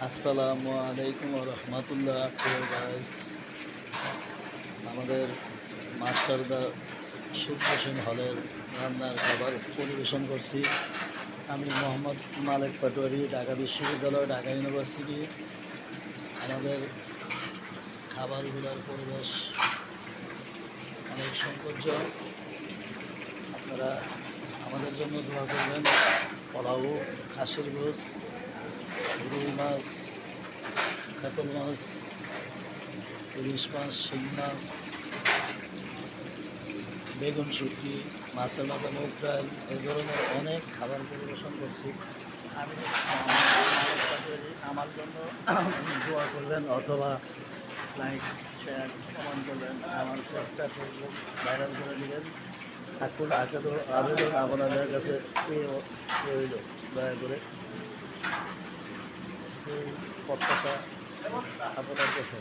আসসালামু আলাইকুম রহমতুল্লাহ। গাইস, আমাদের মাস্টার দা সুপ্রসেন হলের রান্নার খাবার পরিবেশন করছি। আমি মোহাম্মদ মালেক পাটোয়ারি, ঢাকা বিশ্ববিদ্যালয়, ঢাকা ইউনিভার্সিটি। আমাদের খাবারগুলোর পরিবেশ অনেক সৌন্দর্য। আপনারা আমাদের জন্য দোয়া করবেন। পোলাও, খাসির গোস, রুই মাছ, কাতল মাছ, ইলিশ মাছ, শিং মাছ, বেগুন শুটকি, মাছের মাথা, মুগ ডাল, এই ধরনের অনেক খাবার পরিবেশন করছি। আমি আমার জন্য দোয়া করবেন অথবা লাইক, শেয়ার, কমেন্ট করবেন। আমার পেজটা ফেসবুক ভাইরাল করে দেবেন। আকুল আবেদন আপনাদের কাছে রইল, দয়া করে এই প্রত্যাশা আপনার কাছে।